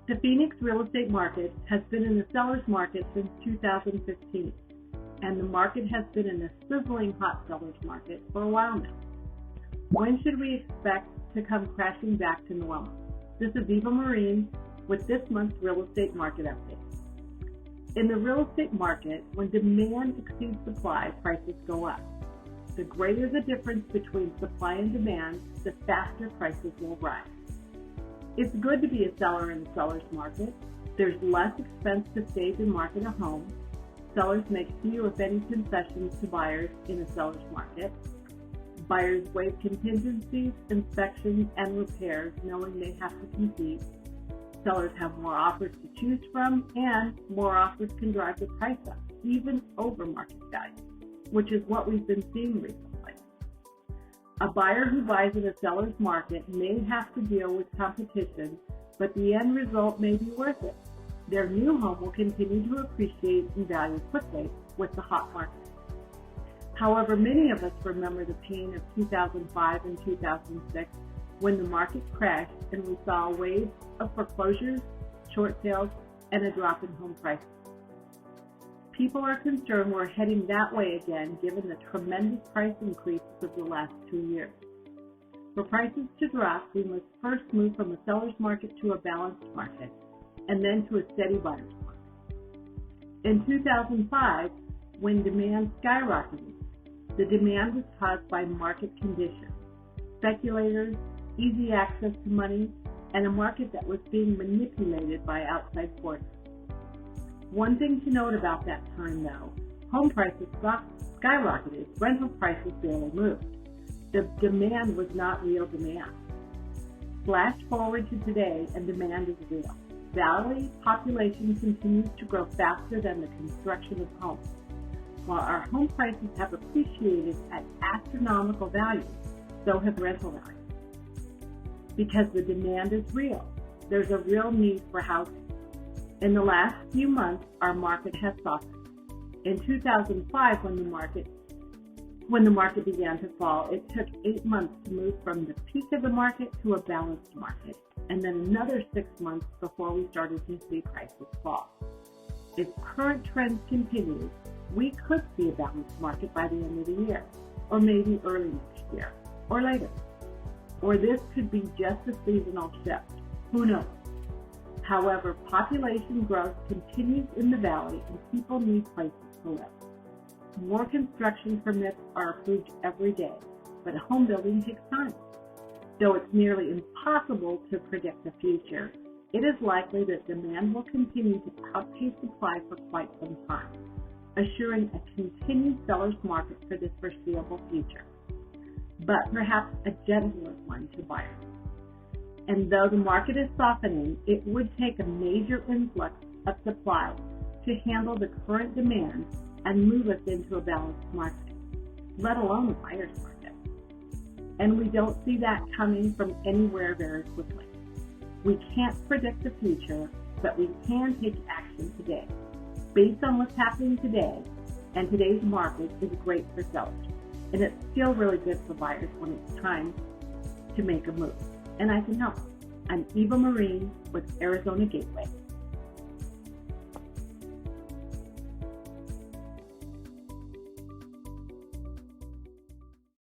The Phoenix real estate market has been in the seller's market since 2015, and the market has been in a sizzling hot seller's market for a while now. When should we expect to come crashing back to normal? This is Eva Marine with this month's real estate market update. In the real estate market, when demand exceeds supply, prices go up. The greater the difference between supply and demand, the faster prices will rise. It's good to be a seller in the seller's market. There's less expense to stage and market a home. Sellers make few, if any, concessions to buyers in a seller's market. Buyers waive contingencies, inspections, and repairs, knowing they have to compete. Sellers have more offers to choose from, and more offers can drive the price up, even over market value, which is what we've been seeing recently. A buyer who buys in a seller's market may have to deal with competition, but the end result may be worth it. Their new home will continue to appreciate in value quickly with the hot market. However, many of us remember the pain of 2005 and 2006 when the market crashed and we saw a wave of foreclosures, short sales, and a drop in home prices. People are concerned we're heading that way again given the tremendous price increases of the last 2 years. For prices to drop, we must first move from a seller's market to a balanced market, and then to a steady buyer's market. In 2005, when demand skyrocketed, the demand was caused by market conditions, speculators, easy access to money, and a market that was being manipulated by outside forces. One thing to note about that time, though, home prices skyrocketed, rental prices barely moved. The demand was not real demand. Flash forward to today, and demand is real. Valley population continues to grow faster than the construction of homes. While our home prices have appreciated at astronomical values, so have rental values. Because the demand is real, there's a real need for housing. In the last few months, our market has softened. In 2005, when the market began to fall, it took 8 months to move from the peak of the market to a balanced market, and then another 6 months before we started to see prices fall. If current trends continue, we could see a balanced market by the end of the year, or maybe early next year, or later. Or this could be just a seasonal shift. Who knows? However, population growth continues in the valley and people need places to live. More construction permits are approved every day, but home building takes time. Though it's nearly impossible to predict the future, it is likely that demand will continue to outpace supply for quite some time, assuring a continued seller's market for the foreseeable future, but perhaps a gentler one to buyers. And though the market is softening, it would take a major influx of supply to handle the current demand and move us into a balanced market, let alone a buyer's market. And we don't see that coming from anywhere very quickly. We can't predict the future, but we can take action today. Based on what's happening today, and today's market is great for sellers, and it's still really good for buyers when it's time to make a move. And I can help. I'm Eva Marine with Arizona Gateway.